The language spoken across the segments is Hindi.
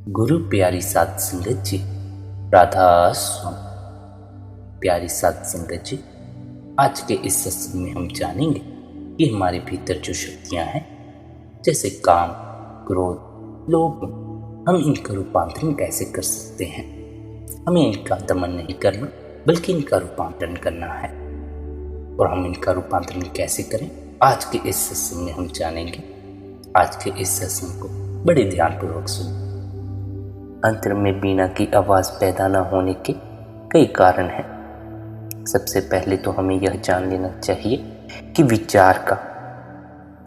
गुरु प्यारी साध संगत जी, राधा स्वामी। प्यारी साध संगत जी, आज के इस सत्संग में हम जानेंगे कि हमारे भीतर जो शक्तियां हैं, जैसे काम, क्रोध, लोभ, हम इनका रूपांतरण कैसे कर सकते हैं। हमें इनका दमन नहीं करना बल्कि इनका रूपांतरण करना है। और हम इनका रूपांतरण कैसे करें, आज के इस सत्संग में हम जानेंगे। आज के इस सत्संग को बड़े ध्यानपूर्वक सुनें। अंतर में बीना की आवाज पैदा न होने के कई कारण हैं। सबसे पहले तो हमें यह जान लेना चाहिए कि विचार का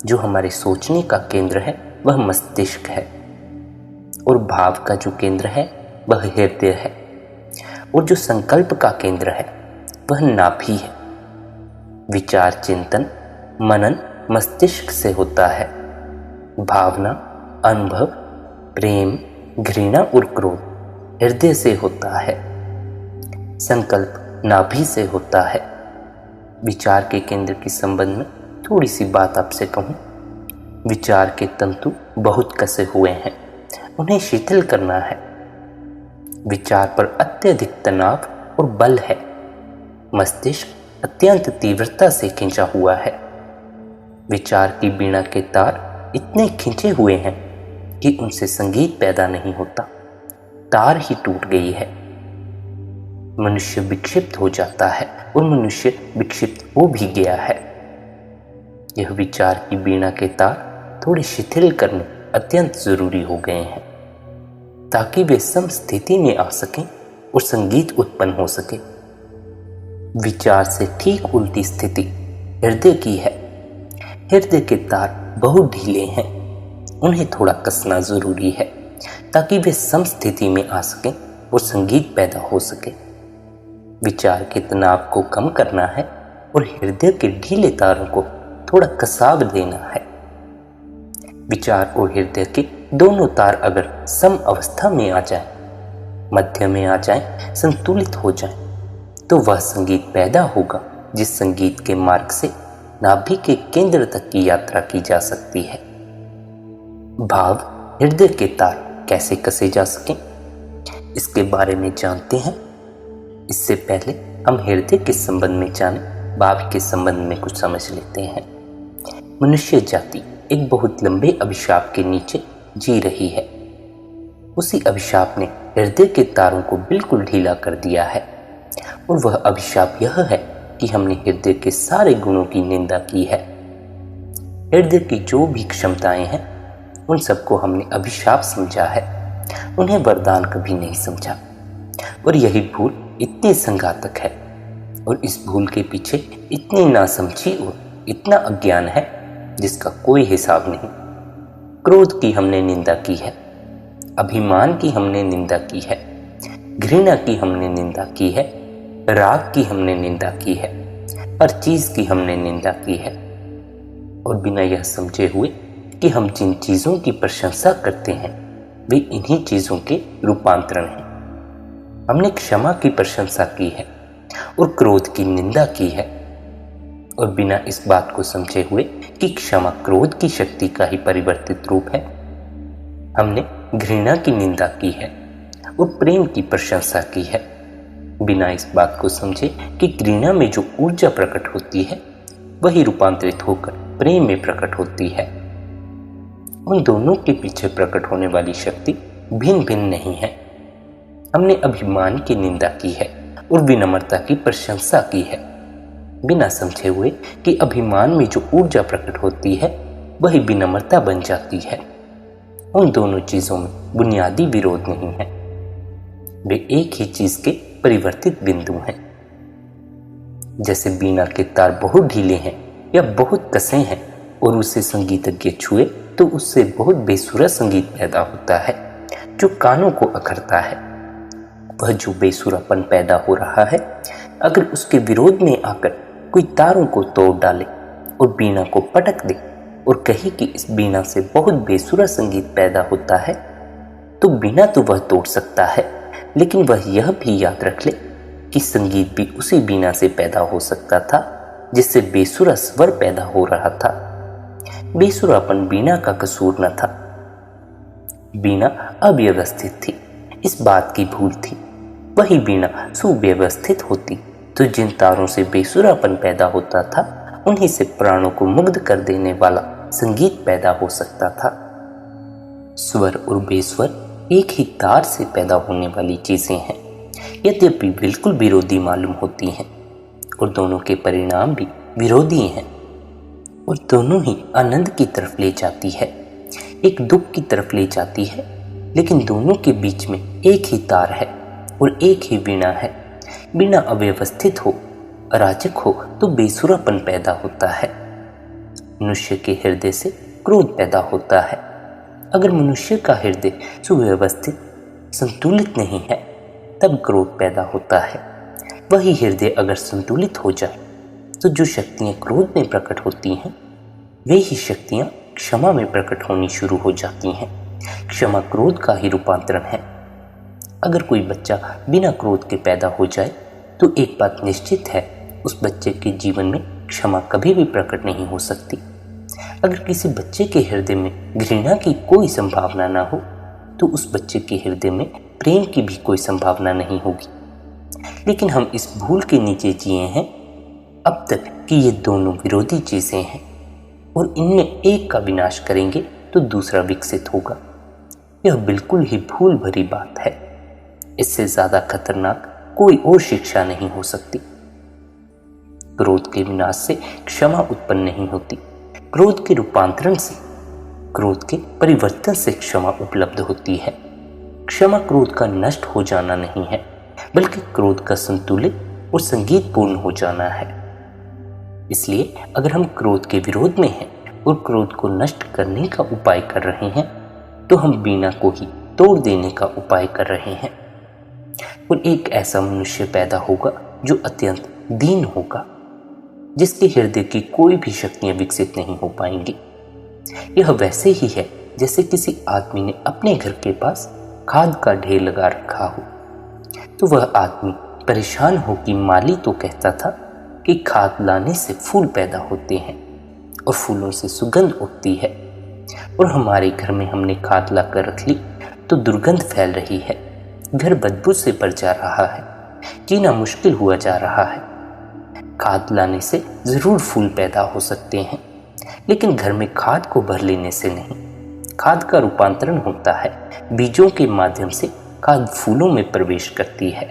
जो हमारे सोचने का केंद्र है वह मस्तिष्क है, और भाव का जो केंद्र है वह हृदय है, और जो संकल्प का केंद्र है वह नाभि है। विचार, चिंतन, मनन मस्तिष्क से होता है। भावना, अनुभव, प्रेम, घृणा और क्रोध हृदय से होता है। संकल्प नाभि से होता है। विचार के केंद्र के संबंध में थोड़ी सी बात आपसे कहूं। विचार के तंतु बहुत कसे हुए हैं, उन्हें शिथिल करना है। विचार पर अत्यधिक तनाव और बल है। मस्तिष्क अत्यंत तीव्रता से खिंचा हुआ है। विचार की वीणा के तार इतने खिंचे हुए हैं कि उनसे संगीत पैदा नहीं होता। तार ही टूट गई है। मनुष्य विक्षिप्त हो जाता है, और मनुष्य विक्षिप्त हो भी गया है। यह विचार की वीणा के तार थोड़े शिथिल करने अत्यंत जरूरी हो गए हैं, ताकि वे समस्थिति में आ सकें और संगीत उत्पन्न हो सके। विचार से ठीक उल्टी स्थिति हृदय की है। हृदय के तार बहुत ढीले हैं, उन्हें थोड़ा कसना जरूरी है ताकि वे समस्थिति में आ सकें और संगीत पैदा हो सके। विचार के तनाव को कम करना है और हृदय के ढीले तारों को थोड़ा कसाव देना है। विचार और हृदय के दोनों तार अगर सम अवस्था में आ जाएं, मध्य में आ जाएं, संतुलित हो जाएं, तो वह संगीत पैदा होगा जिस संगीत के मार्ग से नाभि के केंद्र तक की यात्रा की जा सकती है। भाव, हृदय के तार कैसे कसे जा सकें, इसके बारे में जानते हैं। इससे पहले हम हृदय के संबंध में जाने, भाव के संबंध में कुछ समझ लेते हैं। मनुष्य जाति एक बहुत लंबे अभिशाप के नीचे जी रही है। उसी अभिशाप ने हृदय के तारों को बिल्कुल ढीला कर दिया है, और वह अभिशाप यह है कि हमने हृदय के सारे गुणों की निंदा की है। हृदय की जो भी क्षमताएं हैं उन सबको हमने अभिशाप समझा है, उन्हें वरदान कभी नहीं समझा। और यही भूल इतनी संघातक है, और इस भूल के पीछे इतनी नासमझी और इतना अज्ञान है जिसका कोई हिसाब नहीं। क्रोध की हमने निंदा की है, अभिमान की हमने निंदा की है, घृणा की हमने निंदा की है, राग की हमने निंदा की है, हर चीज की हमने निंदा की है। और बिना यह समझे हुए कि हम जिन चीजों की प्रशंसा करते हैं वे इन्हीं चीजों के रूपांतरण हैं। हमने क्षमा की प्रशंसा की है और क्रोध की निंदा की है, और बिना इस बात को समझे हुए कि क्षमा क्रोध की शक्ति का ही परिवर्तित रूप है, हमने घृणा की निंदा की है और प्रेम की प्रशंसा की है। बिना इस बात को समझे कि घृणा में जो ऊर्जा प्रकट होती है वही रूपांतरित होकर प्रेम में प्रकट होती है। उन दोनों के पीछे प्रकट होने वाली शक्ति भिन्न भिन्न नहीं है। हमने अभिमान की निंदा की है और विनम्रता की प्रशंसा की है, बिना समझे हुए कि अभिमान में जो ऊर्जा प्रकट होती है वही विनम्रता बन जाती है। उन दोनों चीजों में बुनियादी विरोध नहीं है, वे एक ही चीज के परिवर्तित बिंदु हैं। जैसे वीणा के तार बहुत ढीले हैं या बहुत कसे हैं, और उसे संगीतज्ञ छुए तो उससे बहुत बेसुरा संगीत पैदा होता है जो कानों को अखरता है। वह जो बेसुरापन पैदा हो रहा है, अगर उसके विरोध में आकर कोई तारों को तोड़ डाले और वीणा को पटक दे और कहे कि इस वीणा से बहुत बेसुरा संगीत पैदा होता है, तो वीणा तो वह तोड़ सकता है, लेकिन वह यह भी याद रख ले कि संगीत भी उसी वीणा से पैदा हो सकता था जिससे बेसुरा स्वर पैदा हो रहा था। बेसुरापन वीणा का कसूर न था। बीना अव्यवस्थित थी, इस बात की भूल थी। वही बीना सुव्यवस्थित होती तो जिन तारों से बेसुरापन पैदा होता था, उन्हीं से प्राणों को मुग्ध कर देने वाला संगीत पैदा हो सकता था। स्वर और बेस्वर एक ही तार से पैदा होने वाली चीजें हैं, यद्यपि बिल्कुल विरोधी मालूम होती हैं, और दोनों के परिणाम भी विरोधी हैं, और दोनों ही आनंद की तरफ ले जाती है, एक दुख की तरफ ले जाती है, लेकिन दोनों के बीच में एक ही तार है और एक ही वीणा है। वीणा अव्यवस्थित हो, अराजक हो तो बेसुरापन पैदा होता है। मनुष्य के हृदय से क्रोध पैदा होता है। अगर मनुष्य का हृदय सुव्यवस्थित, संतुलित नहीं है, तब क्रोध पैदा होता है। वही हृदय अगर संतुलित हो जाए तो जो शक्तियां क्रोध में प्रकट होती हैं, वे ही शक्तियां क्षमा में प्रकट होनी शुरू हो जाती हैं। क्षमा क्रोध का ही रूपांतरण है। अगर कोई बच्चा बिना क्रोध के पैदा हो जाए तो एक बात निश्चित है, उस बच्चे के जीवन में क्षमा कभी भी प्रकट नहीं हो सकती। अगर किसी बच्चे के हृदय में घृणा की कोई संभावना ना हो तो उस बच्चे के हृदय में प्रेम की भी कोई संभावना नहीं होगी। लेकिन हम इस भूल के नीचे जिए हैं अब तक कि ये दोनों विरोधी चीजें हैं, और इनमें एक का विनाश करेंगे तो दूसरा विकसित होगा। यह बिल्कुल ही भूल भरी बात है। इससे ज्यादा खतरनाक कोई और शिक्षा नहीं हो सकती। क्रोध के विनाश से क्षमा उत्पन्न नहीं होती, क्रोध के रूपांतरण से, क्रोध के परिवर्तन से क्षमा उपलब्ध होती है। क्षमा क्रोध का नष्ट हो जाना नहीं है, बल्कि क्रोध का संतुलित और संगीतपूर्ण हो जाना है। इसलिए अगर हम क्रोध के विरोध में हैं और क्रोध को नष्ट करने का उपाय कर रहे हैं, तो हम वीणा को ही तोड़ देने का उपाय कर रहे हैं, और एक ऐसा मनुष्य पैदा होगा जो अत्यंत दीन होगा, जिसके हृदय की कोई भी शक्तियां विकसित नहीं हो पाएंगी। यह वैसे ही है जैसे किसी आदमी ने अपने घर के पास खाद का ढेर लगा रखा हो, तो वह आदमी परेशान हो कि माली तो कहता था कि खाद लाने से फूल पैदा होते हैं और फूलों से सुगंध उठती है, और हमारे घर में हमने खाद लाकर रख ली तो दुर्गंध फैल रही है, घर बदबू से भर जा रहा है, जीना मुश्किल हुआ जा रहा है। खाद लाने से जरूर फूल पैदा हो सकते हैं, लेकिन घर में खाद को भर लेने से नहीं। खाद का रूपांतरण होता है, बीजों के माध्यम से खाद फूलों में प्रवेश करती है,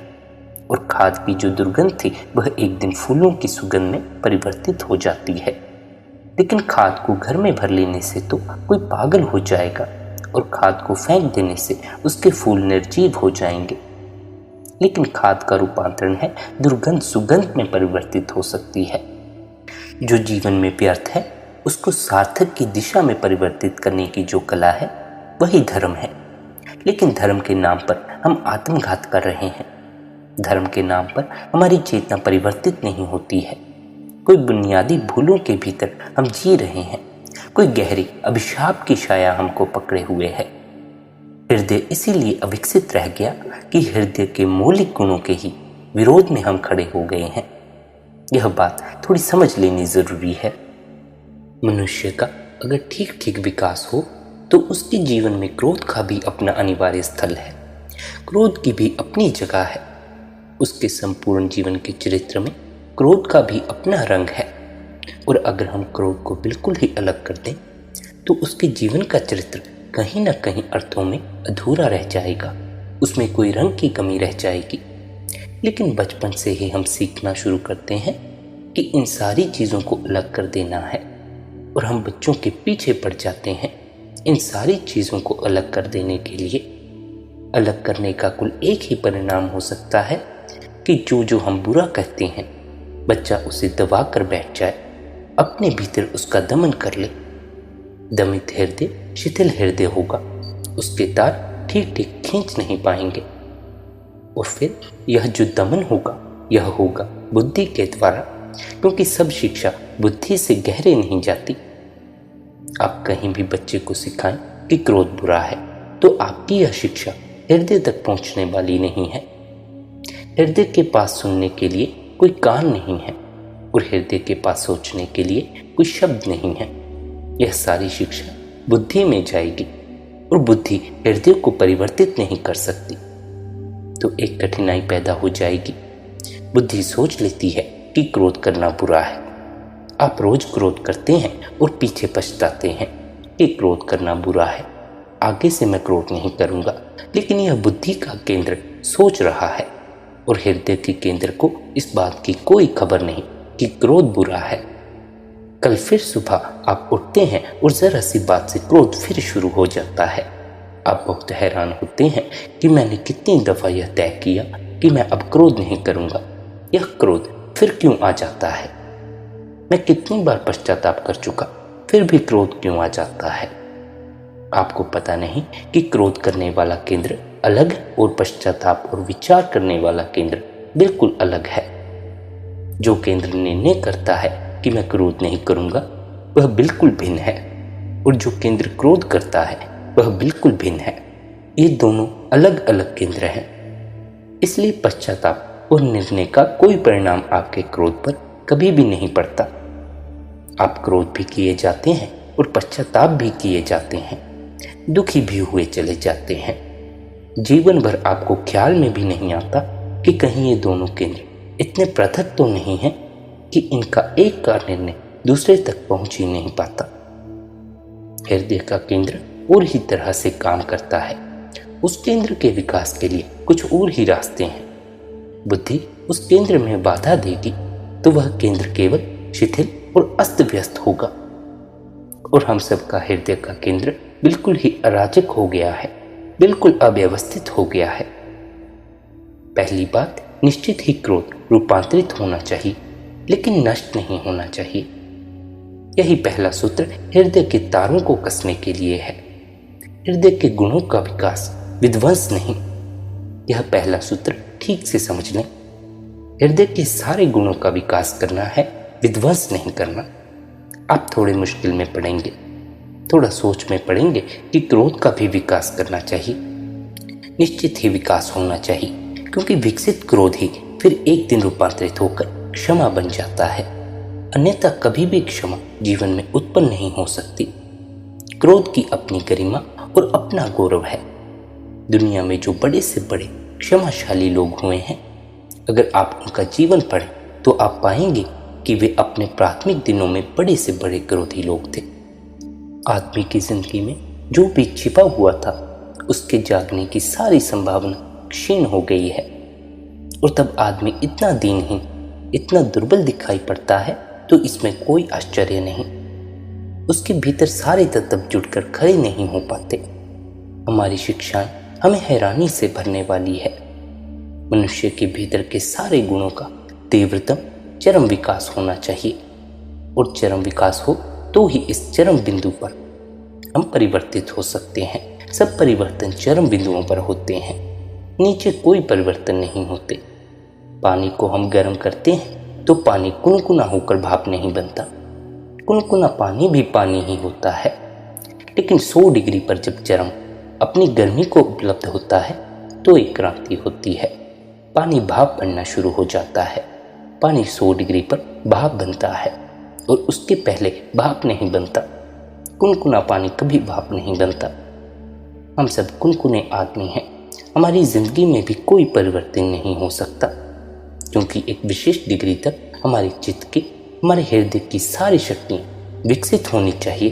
और खाद की जो दुर्गंध थी वह एक दिन फूलों की सुगंध में परिवर्तित हो जाती है। लेकिन खाद को घर में भर लेने से तो कोई पागल हो जाएगा, और खाद को फेंक देने से उसके फूल निर्जीव हो जाएंगे। लेकिन खाद का रूपांतरण है, दुर्गंध सुगंध में परिवर्तित हो सकती है। जो जीवन में व्यर्थ है उसको सार्थक की दिशा में परिवर्तित करने की जो कला है, वही धर्म है। लेकिन धर्म के नाम पर हम आत्मघात कर रहे हैं। धर्म के नाम पर हमारी चेतना परिवर्तित नहीं होती है। कोई बुनियादी भूलों के भीतर हम जी रहे हैं, कोई गहरी अभिशाप की छाया हमको पकड़े हुए है। हृदय इसीलिए अविकसित रह गया कि हृदय के मौलिक गुणों के ही विरोध में हम खड़े हो गए हैं। यह बात थोड़ी समझ लेनी जरूरी है। मनुष्य का अगर ठीक ठीक विकास हो तो उसके जीवन में क्रोध का भी अपना अनिवार्य स्थल है, क्रोध की भी अपनी जगह है। उसके संपूर्ण जीवन के चरित्र में क्रोध का भी अपना रंग है, और अगर हम क्रोध को बिल्कुल ही अलग कर दें तो उसके जीवन का चरित्र कहीं ना कहीं अर्थों में अधूरा रह जाएगा, उसमें कोई रंग की कमी रह जाएगी। लेकिन बचपन से ही हम सीखना शुरू करते हैं कि इन सारी चीज़ों को अलग कर देना है, और हम बच्चों के पीछे पड़ जाते हैं इन सारी चीज़ों को अलग कर देने के लिए। अलग करने का कुल एक ही परिणाम हो सकता है कि जो हम बुरा कहते हैं, बच्चा उसे दबा कर बैठ जाए, अपने भीतर उसका दमन कर ले। दमित हृदय शिथिल हृदय होगा, उसके तार ठीक ठीक खींच नहीं पाएंगे, और फिर यह जो दमन होगा यह होगा बुद्धि के द्वारा, क्योंकि सब शिक्षा बुद्धि से गहरे नहीं जाती। आप कहीं भी बच्चे को सिखाएं कि क्रोध बुरा है, तो आपकी यह शिक्षा हृदय तक पहुंचने वाली नहीं है। हृदय के पास सुनने के लिए कोई कान नहीं है, और हृदय के पास सोचने के लिए कोई शब्द नहीं है। यह सारी शिक्षा बुद्धि में जाएगी, और बुद्धि हृदय को परिवर्तित नहीं कर सकती तो एक कठिनाई पैदा हो जाएगी। बुद्धि सोच लेती है कि क्रोध करना बुरा है। आप रोज क्रोध करते हैं और पीछे पछताते हैं कि क्रोध करना बुरा है, आगे से मैं क्रोध नहीं करूंगा। लेकिन यह बुद्धि का केंद्र सोच रहा है और हृदय के केंद्र को इस बात की कोई खबर नहीं कि क्रोध बुरा है। कल फिर सुबह आप उठते हैं और जरा सी बात से क्रोध फिर शुरू हो जाता है। आप बहुत हैरान होते हैं कि मैंने कितनी दफा यह तय किया कि मैं अब क्रोध नहीं करूंगा, यह क्रोध फिर क्यों आ जाता है। मैं कितनी बार पश्चाताप कर चुका, फिर भी क्रोध क्यों आ जाता है। आपको पता नहीं कि क्रोध करने वाला केंद्र अलग और पश्चाताप और विचार करने वाला केंद्र बिल्कुल अलग है। जो केंद्र निर्णय करता है कि मैं क्रोध नहीं करूंगा वह बिल्कुल भिन्न है और जो केंद्र क्रोध करता है वह बिल्कुल भिन्न है। ये दोनों अलग अलग केंद्र हैं। इसलिए पश्चाताप और निर्णय का कोई परिणाम आपके क्रोध पर कभी भी नहीं पड़ता। आप क्रोध भी किए जाते हैं और पश्चाताप भी किए जाते हैं, दुखी भी हुए चले जाते हैं। जीवन भर आपको ख्याल में भी नहीं आता कि कहीं ये दोनों केंद्र इतने पृथक तो नहीं हैं कि इनका एक का निर्णय दूसरे तक पहुंच ही नहीं पाता। हृदय का केंद्र और ही तरह से काम करता है। उस केंद्र के विकास के लिए कुछ और ही रास्ते हैं। बुद्धि उस केंद्र में बाधा देगी तो वह केंद्र केवल शिथिल और अस्त व्यस्त होगा और हम सबका हृदय का केंद्र बिल्कुल ही अराजक हो गया है, बिल्कुल अव्यवस्थित हो गया है। पहली बात, निश्चित ही क्रोध रूपांतरित होना चाहिए लेकिन नष्ट नहीं होना चाहिए। यही पहला सूत्र हृदय के तारों को कसने के लिए है। हृदय के गुणों का विकास, विध्वंस नहीं। यह पहला सूत्र ठीक से समझ लें। हृदय के सारे गुणों का विकास करना है, विध्वंस नहीं करना। आप थोड़े मुश्किल में पड़ेंगे, थोड़ा सोच में पड़ेंगे कि क्रोध का भी विकास करना चाहिए। निश्चित ही विकास होना चाहिए क्योंकि विकसित क्रोध ही फिर एक दिन रूपांतरित होकर क्षमा बन जाता है। अन्यथा कभी भी क्षमा जीवन में उत्पन्न नहीं हो सकती। क्रोध की अपनी गरिमा और अपना गौरव है। दुनिया में जो बड़े से बड़े क्षमाशाली लोग हुए हैं, अगर आप उनका जीवन पढ़ें तो आप पाएंगे कि वे अपने प्राथमिक दिनों में बड़े से बड़े क्रोधी लोग थे। आदमी की जिंदगी में जो भी छिपा हुआ था उसके जागने की सारी संभावना क्षीण हो गई है और तब आदमी इतना दीनहीन, इतना दुर्बल दिखाई पड़ता है तो इसमें कोई आश्चर्य नहीं। उसके भीतर सारे तत्व जुटकर खड़े नहीं हो पाते। हमारी शिक्षाएं हमें हैरानी से भरने वाली है। मनुष्य के भीतर के सारे गुणों का तीव्रतम चरम विकास होना चाहिए और चरम विकास हो तो ही इस चरम बिंदु पर हम परिवर्तित हो सकते हैं। सब परिवर्तन चरम बिंदुओं पर होते हैं, नीचे कोई परिवर्तन नहीं होते। पानी को हम गर्म करते हैं तो पानी कुनकुना होकर भाप नहीं बनता। कुनकुना पानी भी पानी ही होता है। लेकिन 100 डिग्री पर जब चरम अपनी गर्मी को उपलब्ध होता है तो एक क्रांति होती है। पानी भाप बनना शुरू हो जाता है। पानी 100 डिग्री पर भाप बनता है और उसके पहले भाप नहीं बनता। कुनकुना पानी कभी भाप नहीं बनता। हम सब कुनकुने आदमी हैं। हमारी जिंदगी में भी कोई परिवर्तन नहीं हो सकता क्योंकि एक विशेष डिग्री तक हमारे चित्त की, हमारे हृदय की सारी शक्तियाँ विकसित होनी चाहिए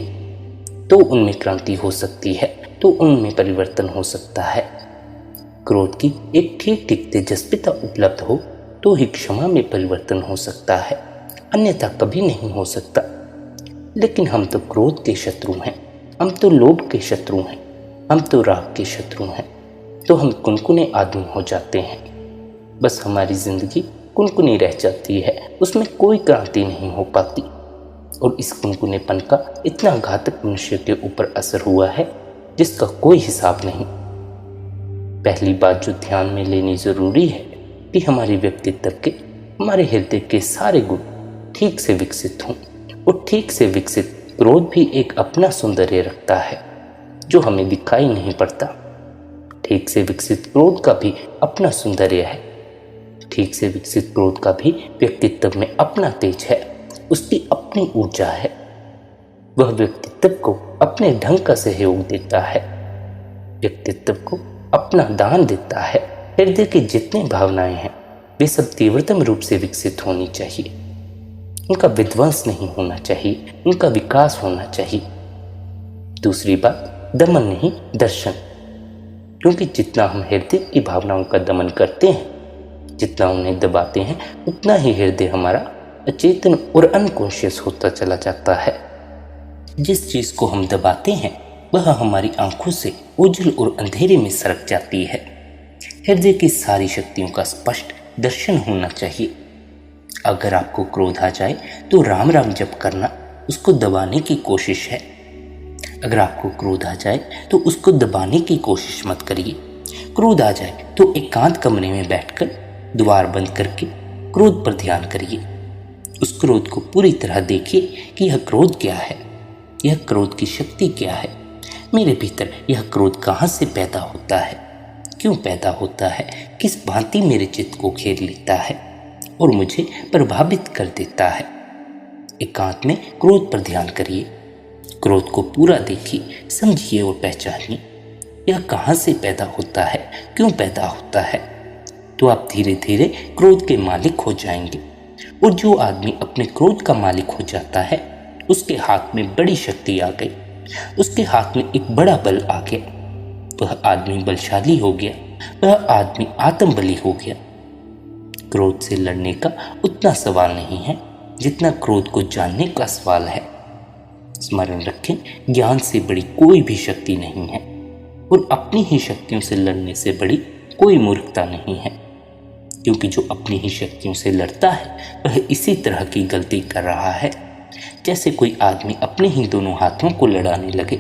तो उनमें क्रांति हो सकती है, तो उनमें परिवर्तन हो सकता है। क्रोध की एक ठीक ठीक तेजस्विता उपलब्ध हो तो ही क्षमा में परिवर्तन हो सकता है, अन्यथा कभी नहीं हो सकता। लेकिन हम तो क्रोध के शत्रु हैं, हम तो लोभ के शत्रु हैं, हम तो राग के शत्रु हैं, तो हम कुनकुने आदमी हो जाते हैं। बस हमारी जिंदगी कुनकुनी रह जाती है, उसमें कोई क्रांति नहीं हो पाती। और इस कुनकुनेपन का इतना घातक मनुष्य के ऊपर असर हुआ है जिसका कोई हिसाब नहीं। पहली बात जो ध्यान में लेनी जरूरी है कि हमारे व्यक्तित्व के, हमारे हृदय के सारे गुण ठीक से विकसित हों। और ठीक से विकसित क्रोध भी एक अपना सौंदर्य रखता है जो हमें दिखाई नहीं पड़ता। ठीक से विकसित क्रोध का भी अपना सौंदर्य है। ठीक से विकसित क्रोध का भी व्यक्तित्व में अपना तेज है, उसकी अपनी ऊर्जा है। वह व्यक्तित्व को अपने ढंग का सहयोग देता है। व्यक्तित्व को अपना दान देता है। हृदय की जितनी भावनाएं हैं वे सब तीव्रतम रूप से विकसित होनी चाहिए। उनका विध्वंस नहीं होना चाहिए, उनका विकास होना चाहिए। दूसरी बात, दमन नहीं दर्शन। क्योंकि जितना हम हृदय की भावनाओं का दमन करते हैं, जितना उन्हें दबाते हैं, उतना ही हृदय हमारा अचेतन और अनकॉन्शियस होता चला जाता है। जिस चीज को हम दबाते हैं वह हमारी आंखों से ओझल और अंधेरे में सरक जाती है। हृदय की सारी शक्तियों का स्पष्ट दर्शन होना चाहिए। अगर आपको क्रोध आ जाए तो राम राम जप करना उसको दबाने की कोशिश है। अगर आपको क्रोध आ जाए तो उसको दबाने की कोशिश मत करिए। क्रोध आ जाए तो एकांत कमरे में बैठकर द्वार बंद करके क्रोध पर ध्यान करिए। उस क्रोध को पूरी तरह देखिए कि यह क्रोध क्या है, यह क्रोध की शक्ति क्या है, मेरे भीतर यह क्रोध कहाँ से पैदा होता है, क्यों पैदा होता है, किस भांति मेरे चित्त को घेर लेता है और मुझे प्रभावित कर देता है। एकांत में क्रोध पर ध्यान करिए। क्रोध को पूरा देखिए, समझिए और पहचानिए यह कहाँ से पैदा होता है, क्यों पैदा होता है। तो आप धीरे धीरे क्रोध के मालिक हो जाएंगे। और जो आदमी अपने क्रोध का मालिक हो जाता है उसके हाथ में बड़ी शक्ति आ गई, उसके हाथ में एक बड़ा बल आ गया। वह आदमी बलशाली हो गया, वह आदमी आत्मबली हो गया। क्रोध से लड़ने का उतना सवाल नहीं है जितना क्रोध को जानने का सवाल है। स्मरण रखें, ज्ञान से बड़ी कोई भी शक्ति नहीं है और अपनी ही शक्तियों से लड़ने से बड़ी कोई मूर्खता नहीं है। क्योंकि जो अपनी ही शक्तियों से लड़ता है वह इसी तरह की गलती कर रहा है जैसे कोई आदमी अपने ही दोनों हाथों को लड़ाने लगे।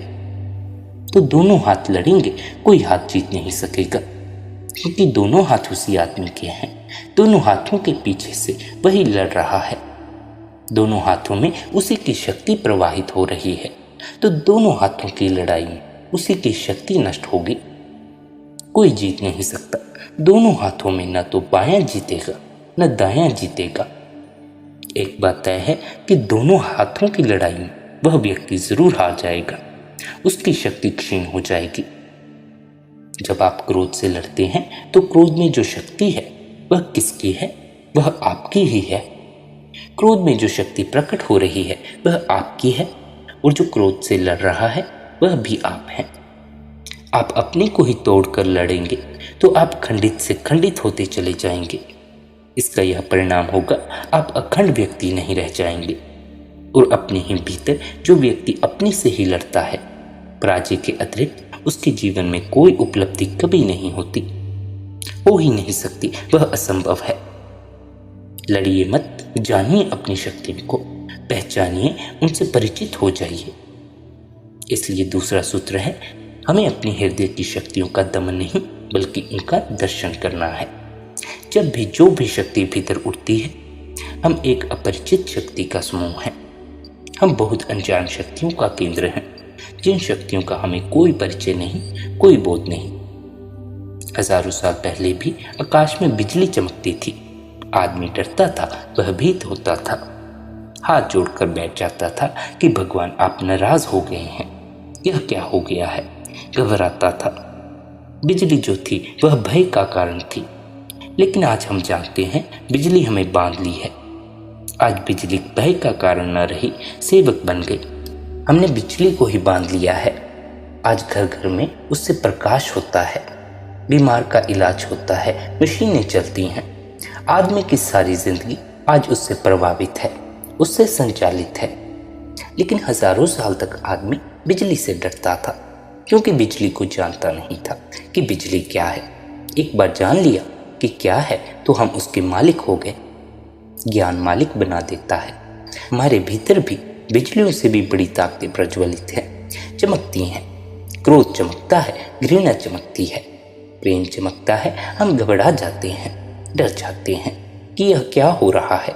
तो दोनों हाथ लड़ेंगे, कोई हाथ जीत नहीं सकेगा, क्योंकि दोनों हाथ उसी आदमी के हैं। दोनों हाथों के पीछे से वही लड़ रहा है, दोनों हाथों में उसी की शक्ति प्रवाहित हो रही है। तो दोनों हाथों की लड़ाई में उसी की शक्ति नष्ट होगी, कोई जीत नहीं सकता। दोनों हाथों में न तो बायां जीतेगा न दायां जीतेगा। एक बात तय है कि दोनों हाथों की लड़ाई में वह व्यक्ति जरूर हार जाएगा, उसकी शक्ति क्षीण हो जाएगी। जब आप क्रोध से लड़ते हैं तो क्रोध में जो शक्ति है वह किसकी है? वह आपकी ही है। क्रोध में जो शक्ति प्रकट हो रही है वह आपकी है और जो क्रोध से लड़ रहा है वह भी आप हैं। आप अपने को ही तोड़कर लड़ेंगे तो आप खंडित से खंडित होते चले जाएंगे। इसका यह परिणाम होगा, आप अखंड व्यक्ति नहीं रह जाएंगे। और अपने ही भीतर जो व्यक्ति अपने से ही लड़ता है, पराजय के अतिरिक्त उसके जीवन में कोई उपलब्धि कभी नहीं होती, हो ही नहीं सकती, वह असंभव है। लड़िए मत, जानिए अपनी शक्तियों को, पहचानिए, उनसे परिचित हो जाइए। इसलिए दूसरा सूत्र है, हमें अपनी हृदय की शक्तियों का दमन नहीं बल्कि उनका दर्शन करना है। जब भी जो भी शक्ति भीतर उठती है, हम एक अपरिचित शक्ति का समूह हैं। हम बहुत अनजान शक्तियों का केंद्र हैं, जिन शक्तियों का हमें कोई परिचय नहीं, कोई बोध नहीं। हजारों साल पहले भी आकाश में बिजली चमकती थी, आदमी डरता था, भयभीत होता था, हाथ जोड़कर बैठ जाता था कि भगवान आप नाराज हो गए हैं, यह क्या हो गया है, घबराता था। बिजली जो थी वह भय का कारण थी, लेकिन आज हम जानते हैं बिजली हमें बांध ली है। आज बिजली भय का कारण न रही, सेवक बन गई। हमने बिजली को ही बांध लिया है। आज घर घर में उससे प्रकाश होता है, बीमार का इलाज होता है, मशीनें चलती हैं। आदमी की सारी जिंदगी आज उससे प्रभावित है, उससे संचालित है। लेकिन हजारों साल तक आदमी बिजली से डरता था, क्योंकि बिजली को जानता नहीं था कि बिजली क्या है। एक बार जान लिया कि क्या है तो हम उसके मालिक हो गए। ज्ञान मालिक बना देता है। हमारे भीतर भी बिजलियों से भी बड़ी ताकतें प्रज्वलित हैं, चमकती हैं। क्रोध चमकता है, घृणा चमकती है, प्रेम चमकता है। हम घबरा जाते हैं, डर जाते हैं कि यह क्या हो रहा है,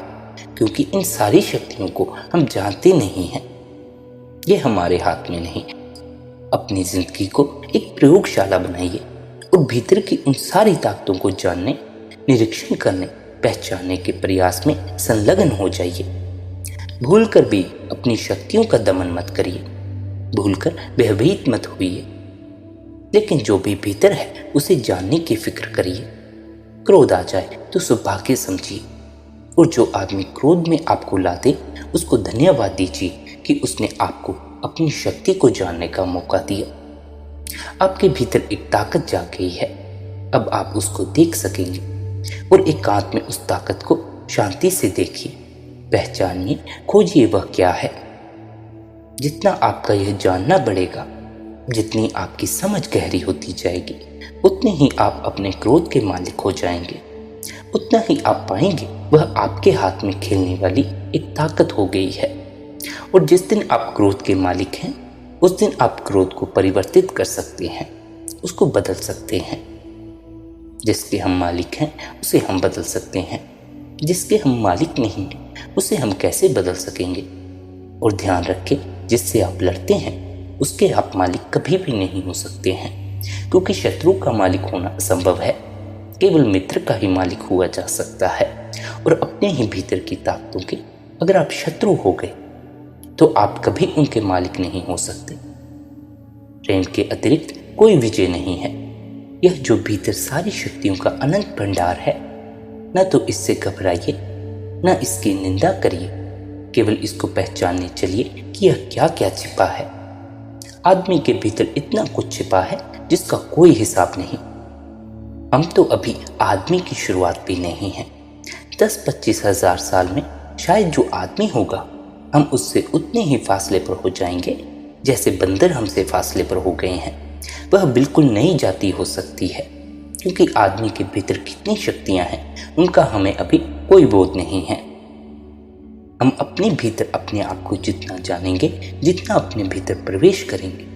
क्योंकि इन सारी शक्तियों को हम जानते नहीं हैं। ये हमारे हाथ में नहीं। अपनी जिंदगी को एक प्रयोगशाला बनाइए और भीतर की उन सारी ताकतों को जानने, निरीक्षण करने, पहचानने के प्रयास में संलग्न हो जाइए। भूलकर भी अपनी शक्तियों का दमन मत करिए, भूलकर भयभीत मत होइए। लेकिन जो भी भीतर है उसे जानने की फिक्र करिए। क्रोध आ जाए तो सौभाग्य समझिए, और जो आदमी क्रोध में आपको ला दे उसको धन्यवाद दीजिए कि उसने आपको अपनी शक्ति को जानने का मौका दिया। आपके भीतर एक ताकत जाग गई है, अब आप उसको देख सकेंगे, और एकांत में उस ताकत को शांति से देखिए, पहचानिए, खोजिए वह क्या है। जितना आपका यह जानना बढ़ेगा, जितनी आपकी समझ गहरी होती जाएगी, उतने ही आप अपने क्रोध के मालिक हो जाएंगे, उतना ही आप पाएंगे वह आपके हाथ में खेलने वाली एक ताकत हो गई है। और जिस दिन आप क्रोध के मालिक हैं, उस दिन आप क्रोध को परिवर्तित कर सकते हैं, उसको बदल सकते हैं। जिसके हम मालिक हैं उसे हम बदल सकते हैं, जिसके हम मालिक नहीं हैं उसे हम कैसे बदल सकेंगे। और ध्यान रखें, जिससे आप लड़ते हैं उसके आप मालिक कभी भी नहीं हो सकते हैं, क्योंकि शत्रु का मालिक होना असंभव है, केवल मित्र का ही मालिक हुआ जा सकता है। और अपने ही भीतर की ताकतों के अगर आप शत्रु हो गए तो आप कभी उनके मालिक नहीं हो सकते। प्रेम के अतिरिक्त कोई विजय नहीं है। यह जो भीतर सारी शक्तियों का अनंत भंडार है, न तो इससे घबराइए न इसकी निंदा करिए, केवल इसको पहचानने चलिए कि यह क्या क्या छिपा है। आदमी के भीतर इतना कुछ छिपा है जिसका कोई हिसाब नहीं। हम तो अभी आदमी की शुरुआत भी नहीं है। 10-25 हजार साल में शायद जो आदमी होगा, हम उससे उतने ही फासले पर हो जाएंगे जैसे बंदर हमसे फासले पर हो गए हैं। वह बिल्कुल नई जाति हो सकती है, क्योंकि आदमी के भीतर कितनी शक्तियां हैं उनका हमें अभी कोई बोध नहीं है। हम अपने भीतर अपने आप को जितना जानेंगे, जितना अपने भीतर प्रवेश करेंगे,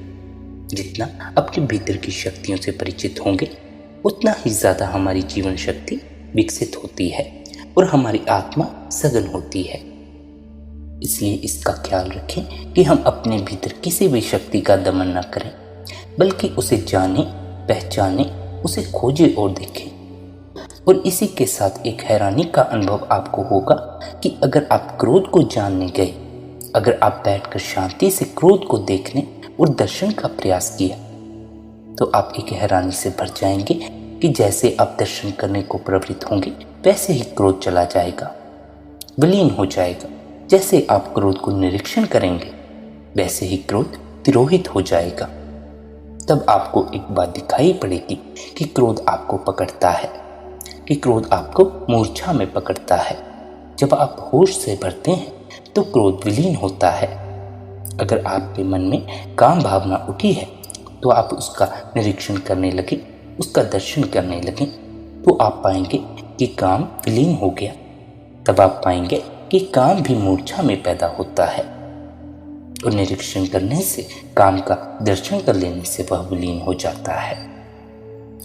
जितना अपने भीतर की शक्तियों से परिचित होंगे, उतना ही ज्यादा हमारी जीवन शक्ति विकसित होती है और हमारी आत्मा सघन होती है। इसलिए इसका ख्याल रखें कि हम अपने भीतर किसी भी शक्ति का दमन न करें, बल्कि उसे जानें, पहचानें, उसे खोजें और देखें। और इसी के साथ एक हैरानी का अनुभव आपको होगा कि अगर आप क्रोध को जानने गए, अगर आप बैठकर शांति से क्रोध को देखने और दर्शन का प्रयास किया, तो आप एक हैरानी से भर जाएंगे कि जैसे आप दर्शन करने को प्रवृत्त होंगे, वैसे ही क्रोध चला जाएगा, विलीन हो जाएगा। जैसे आप क्रोध को निरीक्षण करेंगे, वैसे ही क्रोध तिरोहित हो जाएगा। तब आपको एक बात दिखाई पड़ेगी कि क्रोध आपको पकड़ता है, कि क्रोध आपको मूर्छा में पकड़ता है। जब आप होश से भरते हैं तो क्रोध विलीन होता है। अगर आपके मन में काम भावना उठी है तो आप उसका निरीक्षण करने लगे, उसका दर्शन करने लगे, तो आप पाएंगे कि काम विलीन हो गया। तब आप पाएंगे कि काम भी मूर्छा में पैदा होता है, और निरीक्षण करने से, काम का दर्शन कर लेने से वह विलीन हो जाता है।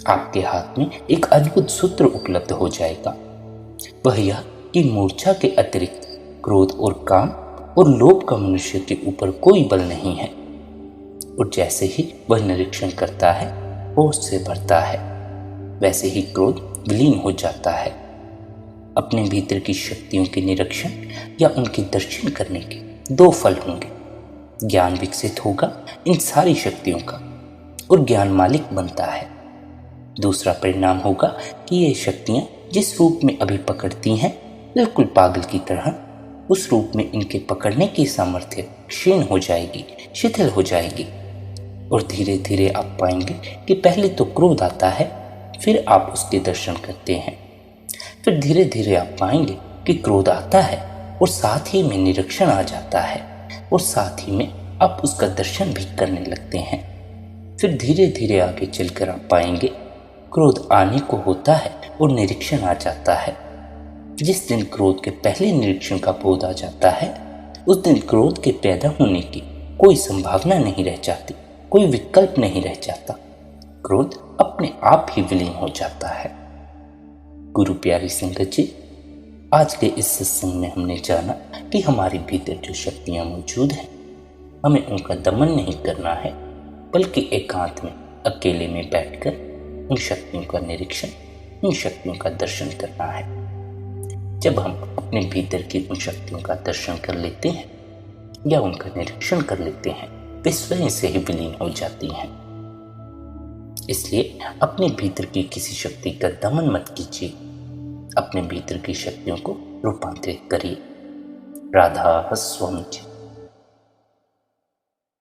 आपके हाथ में एक अद्भुत सूत्र उपलब्ध हो जाएगा, वह यह कि मूर्छा के अतिरिक्त क्रोध और काम और लोभ का मनुष्य के ऊपर कोई बल नहीं है। और जैसे ही वह निरीक्षण करता है, होश से भरता है, वैसे ही क्रोध विलीन हो जाता है। अपने भीतर की शक्तियों के निरीक्षण या उनके दर्शन करने के दो फल होंगे। ज्ञान विकसित होगा इन सारी शक्तियों का, और ज्ञान मालिक बनता है। दूसरा परिणाम होगा कि ये शक्तियां जिस रूप में अभी पकड़ती हैं, बिल्कुल पागल की तरह, उस रूप में इनके पकड़ने की सामर्थ्य क्षीण हो जाएगी, शिथिल हो जाएगी। और धीरे धीरे आप पाएंगे कि पहले तो क्रोध आता है, फिर आप उसके दर्शन करते हैं। फिर धीरे धीरे आप पाएंगे कि क्रोध आता है और साथ ही में निरीक्षण आ जाता है, और साथ ही में आप उसका दर्शन भी करने लगते हैं। फिर धीरे धीरे आगे चलकर आप पाएंगे क्रोध आने को होता है और निरीक्षण आ जाता है। जिस दिन क्रोध के पहले निरीक्षण का बोध आ जाता है, उस दिन क्रोध के पैदा होने की कोई संभावना नहीं रह जाती, कोई विकल्प नहीं रह जाता। क्रोध अपने आप ही विलीन हो जाता है। गुरु प्यारी संगत जी, आज के इस सत्संग में हमने जाना कि हमारे भीतर जो शक्तियां मौजूद हैं, हमें उनका दमन नहीं करना है, बल्कि एकांत में अकेले में बैठकर उन शक्तियों का निरीक्षण, उन शक्तियों का दर्शन करना है। जब हम अपने भीतर की उन शक्तियों का दर्शन कर लेते हैं या उनका निरीक्षण कर लेते हैं, वे स्वयं से ही विलीन हो जाती हैं। इसलिए अपने भीतर की किसी शक्ति का दमन मत कीजिए, अपने भीतर की शक्तियों को रूपांतरित करिए। राधा स्वामी जी।